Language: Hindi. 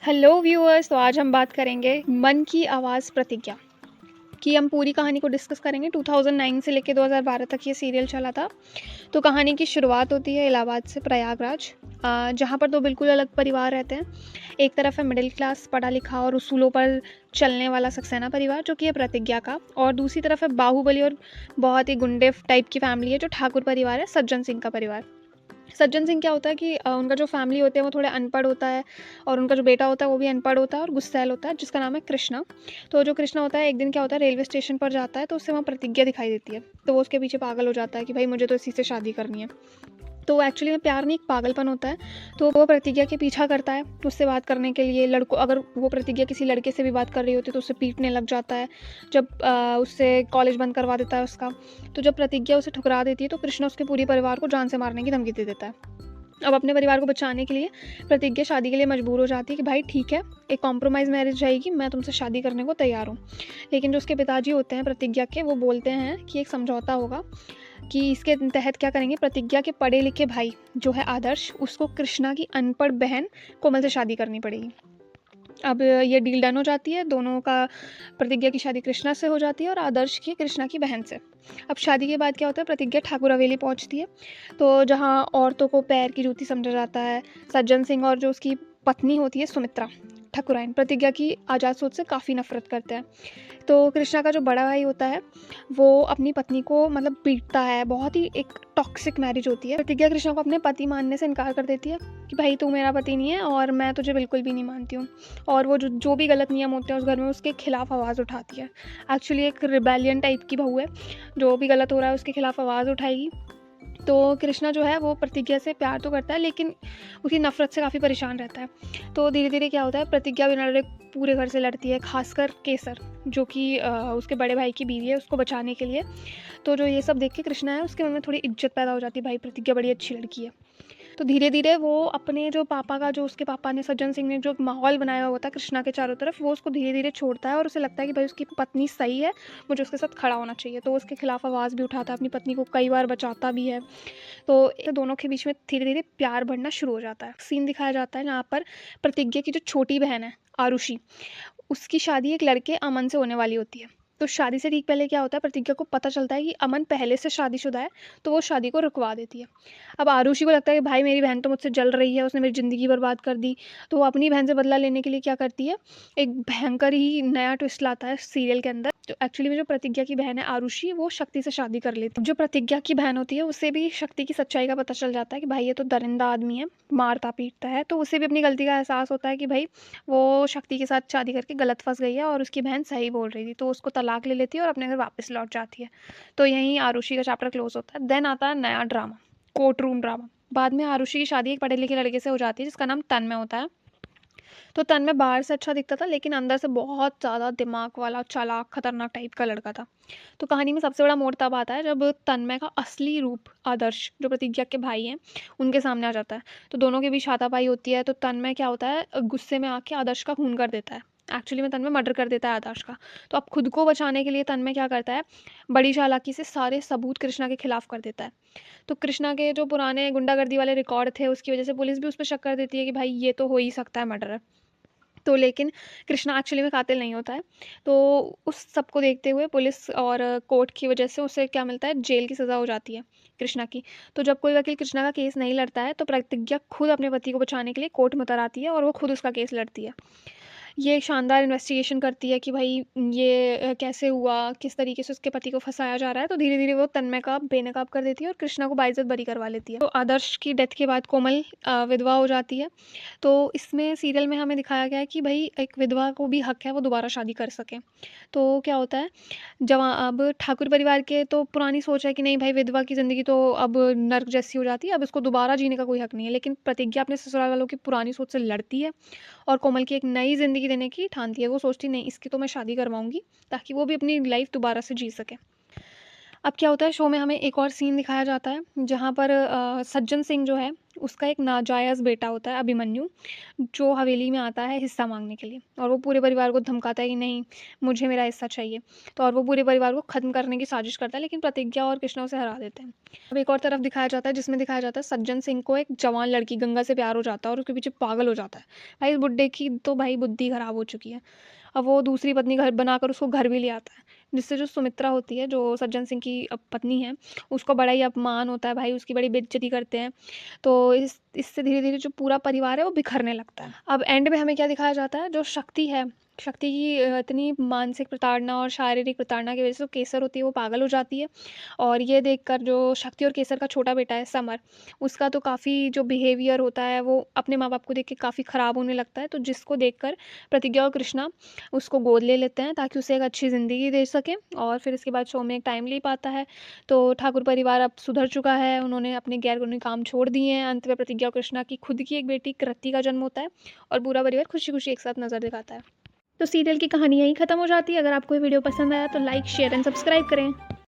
हेलो व्यूअर्स, तो आज हम बात करेंगे मन की आवाज़ प्रतिज्ञा की। हम पूरी कहानी को डिस्कस करेंगे। 2009 से लेकर 2012 तक ये सीरियल चला था। तो कहानी की शुरुआत होती है इलाहाबाद से प्रयागराज, जहाँ पर दो बिल्कुल अलग परिवार रहते हैं। एक तरफ है मिडिल क्लास, पढ़ा लिखा और उसूलों पर चलने वाला सक्सेना परिवार, जो कि है प्रतिज्ञा का। और दूसरी तरफ है बाहुबली और बहुत ही गुंडे टाइप की फैमिली है, जो ठाकुर परिवार है, सज्जन सिंह का परिवार। सज्जन सिंह क्या होता है कि उनका जो फैमिली होते हैं वो थोड़े अनपढ़ होता है, और उनका जो बेटा होता है वो भी अनपढ़ होता है और गुस्सैल होता है, जिसका नाम है कृष्णा। तो जो कृष्णा होता है, एक दिन क्या होता है, रेलवे स्टेशन पर जाता है तो उससे वहाँ प्रतिज्ञा दिखाई देती है। तो वो उसके पीछे पागल हो जाता है कि भाई मुझे तो इसी से शादी करनी है। तो वो एक्चुअली में प्यार नहीं, एक पागलपन होता है। तो वो प्रतिज्ञा के पीछा करता है उससे बात करने के लिए। लड़कों, अगर वो प्रतिज्ञा किसी लड़के से भी बात कर रही होती है तो उससे पीटने लग जाता है। जब उससे कॉलेज बंद करवा देता है उसका। तो जब प्रतिज्ञा उसे ठुकरा देती है तो कृष्णा उसके पूरे परिवार को जान से मारने की धमकी दे देता है। अब अपने परिवार को बचाने के लिए प्रतिज्ञा शादी के लिए मजबूर हो जाती है कि भाई ठीक है, एक कॉम्प्रोमाइज़ मैरिज रहेगी, मैं तुमसे शादी करने को तैयार हूँ। लेकिन जो उसके पिताजी होते हैं प्रतिज्ञा के, वो बोलते हैं कि एक समझौता होगा कि इसके तहत क्या करेंगे, प्रतिज्ञा के पढ़े लिखे भाई जो है आदर्श, उसको कृष्णा की अनपढ़ बहन कोमल से शादी करनी पड़ेगी। अब ये डील डन हो जाती है दोनों का। प्रतिज्ञा की शादी कृष्णा से हो जाती है और आदर्श की कृष्णा की बहन से। अब शादी के बाद क्या होता है, प्रतिज्ञा ठाकुर हवेली पहुंचती है, तो जहां औरतों को पैर की जूती समझा जाता है। सज्जन सिंह और जो उसकी पत्नी होती है सुमित्रा ठाकुराइन, प्रतिज्ञा की आज़ाद सोच से काफ़ी नफरत करते हैं। तो कृष्णा का जो बड़ा भाई होता है वो अपनी पत्नी को मतलब पीटता है। बहुत ही एक टॉक्सिक मैरिज होती है। प्रतिज्ञा कृष्णा को अपने पति मानने से इनकार कर देती है कि भाई तू मेरा पति नहीं है और मैं तुझे बिल्कुल भी नहीं मानती हूँ। और वो जो भी गलत नियम होते हैं उस घर में, उसके खिलाफ आवाज़ उठाती है। एक्चुअली एक रिबेलियन टाइप की बहू है, जो भी गलत हो रहा है उसके खिलाफ आवाज़ उठाएगी। तो कृष्णा जो है वो प्रतिज्ञा से प्यार तो करता है, लेकिन उसकी नफ़रत से काफ़ी परेशान रहता है। तो धीरे धीरे क्या होता है, प्रतिज्ञा बिना डरे पूरे घर से लड़ती है, खासकर केसर जो कि उसके बड़े भाई की बीवी है, उसको बचाने के लिए। तो जो ये सब देख के कृष्णा है, उसके मन में थोड़ी इज्जत पैदा हो जाती है, भाई प्रतिज्ञा बड़ी अच्छी लड़की है। तो धीरे धीरे वो अपने जो पापा का, जो उसके पापा ने, सज्जन सिंह ने जो माहौल बनाया हुआ था कृष्णा के चारों तरफ, वो उसको धीरे धीरे छोड़ता है और उसे लगता है कि भाई उसकी पत्नी सही है, मुझे उसके साथ खड़ा होना चाहिए। तो उसके खिलाफ आवाज़ भी उठाता है, अपनी पत्नी को कई बार बचाता भी है। तो दोनों के बीच में धीरे धीरे प्यार बढ़ना शुरू हो जाता है। सीन दिखाया जाता है जहाँ पर प्रतिज्ञा की जो छोटी बहन है आरुषि, उसकी शादी एक लड़के अमन से होने वाली होती है। तो शादी से ठीक पहले क्या होता है, प्रतिज्ञा को पता चलता है कि अमन पहले से शादीशुदा है, तो वो शादी को रुकवा देती है। अब आरुषि को लगता है कि भाई मेरी बहन तो मुझसे जल रही है, उसने मेरी ज़िंदगी बर्बाद कर दी। तो वो अपनी बहन से बदला लेने के लिए क्या करती है, एक भयंकर ही नया ट्विस्ट लाता है सीरियल के अंदर। तो एक्चुअली में जो प्रतिज्ञा की बहन है आरुषि, वो शक्ति से शादी कर लेती है। जो प्रतिज्ञा की बहन होती है उसे भी शक्ति की सच्चाई का पता चल जाता है कि भाई ये तो दरिंदा आदमी है, मारता पीटता है। तो उसे भी अपनी गलती का एहसास होता है कि भाई वो शक्ति के साथ शादी करके गलत फंस गई है और उसकी बहन सही बोल रही थी। तो उसको तलाक ले लेती है और अपने घर वापस लौट जाती है। तो यहीं आरुषि का चैप्टर क्लोज होता है। देन आता है नया ड्रामा, कोर्ट रूम ड्रामा। बाद में आरुषि की शादी एक पढ़े लिखे लड़के से हो जाती है जिसका नाम तन्मय होता है। तो तन्मय बाहर से अच्छा दिखता था, लेकिन अंदर से बहुत ज़्यादा दिमाग वाला, चालाक, खतरनाक टाइप का लड़का था। तो कहानी में सबसे बड़ा मोड़ तब आता है जब तन्मय का असली रूप आदर्श, जो प्रतिज्ञा के भाई हैं, उनके सामने आ जाता है। तो दोनों के बीच हाथापाई होती है। तो तन्मय क्या होता है, गुस्से में आके आदर्श का खून कर देता है। एक्चुअली में तन्मय मर्डर कर देता है आदर्श का। तो अब खुद को बचाने के लिए तन्मय क्या करता है, बड़ी चालाकी से सारे सबूत कृष्णा के खिलाफ कर देता है। तो कृष्णा के जो पुराने गुंडागर्दी वाले रिकॉर्ड थे, उसकी वजह से पुलिस भी उस पर शक कर देती है कि भाई ये तो हो ही सकता है मर्डर। तो लेकिन कृष्णा एक्चुअली में कातिल नहीं होता है। तो उस सब को देखते हुए पुलिस और कोर्ट की वजह से उसे क्या मिलता है, जेल की सज़ा हो जाती है कृष्णा की। तो जब कोई वकील कृष्णा का केस नहीं लड़ता है तो प्रतिज्ञा खुद अपने पति को बचाने के लिए कोर्ट में उतर आती है और वो खुद उसका केस लड़ती है। ये शानदार इन्वेस्टिगेशन करती है कि भाई ये कैसे हुआ, किस तरीके से उसके पति को फंसाया जा रहा है। तो धीरे धीरे वो तन्मय का बेनकाब कर देती है और कृष्णा को बाइज्जत बरी करवा लेती है। तो आदर्श की डेथ के बाद कोमल विधवा हो जाती है। तो इसमें सीरियल में हमें दिखाया गया है कि भाई एक विधवा को भी हक है वो दोबारा शादी कर सके। तो क्या होता है, जब अब ठाकुर परिवार के तो पुरानी सोच है कि नहीं भाई, विधवा की ज़िंदगी तो अब नर्क जैसी हो जाती है, अब इसको दोबारा जीने का कोई हक नहीं है। लेकिन प्रतिज्ञा अपने ससुराल वालों की पुरानी सोच से लड़ती है और कोमल की एक नई ज़िंदगी देने की ठानती है। वो सोचती नहीं, इसकी तो मैं शादी करवाऊंगी ताकि वो भी अपनी लाइफ दोबारा से जी सके। अब क्या होता है, शो में हमें एक और सीन दिखाया जाता है जहाँ पर सज्जन सिंह जो है उसका एक नाजायज़ बेटा होता है अभिमन्यु, जो हवेली में आता है हिस्सा मांगने के लिए, और वो पूरे परिवार को धमकाता है कि नहीं, मुझे मेरा हिस्सा चाहिए। तो और वो पूरे परिवार को ख़त्म करने की साजिश करता है, लेकिन प्रतिज्ञा और कृष्णा उसे हरा देते हैं। अब एक और तरफ दिखाया जाता है जिसमें दिखाया जाता है सज्जन सिंह को एक जवान लड़की गंगा से प्यार हो जाता है और उसके पीछे पागल हो जाता है। भाई इस बुड्ढे की तो भाई बुद्धि खराब हो चुकी है। अब वो दूसरी पत्नी घर बनाकर उसको घर भी ले आता है, जिससे जो सुमित्रा होती है, जो सज्जन सिंह की पत्नी है, उसको बड़ा ही अपमान होता है भाई, उसकी बड़ी बेइज्जती करते हैं। तो इससे धीरे-धीरे जो पूरा परिवार है वो बिखरने लगता है। अब एंड में हमें क्या दिखाया जाता है, जो शक्ति है, शक्ति की इतनी मानसिक प्रताड़ना और शारीरिक प्रताड़ना की वज़ह से जो केसर होती है वो पागल हो जाती है। और ये देखकर जो शक्ति और केसर का छोटा बेटा है समर, उसका तो काफ़ी जो बिहेवियर होता है वो अपने माँ-बाप को देख के काफ़ी ख़राब होने लगता है। तो जिसको देखकर प्रतिज्ञा और कृष्णा उसको गोद ले लेते हैं ताकि उसे एक अच्छी ज़िंदगी दे सकें। और फिर इसके बाद शो में एक टाइमलीप आता है। तो ठाकुर परिवार अब सुधर चुका है, उन्होंने अपने गैर-कानूनी काम छोड़ दिए हैं। अंत में प्रतिज्ञा और कृष्णा की खुद की एक बेटी कृति का जन्म होता है और पूरा परिवार खुशी-खुशी एक साथ नज़र दिखाता है। तो सीरियल की कहानी यहीं ख़त्म हो जाती है। अगर आपको ये वीडियो पसंद आया तो लाइक, शेयर एंड सब्सक्राइब करें।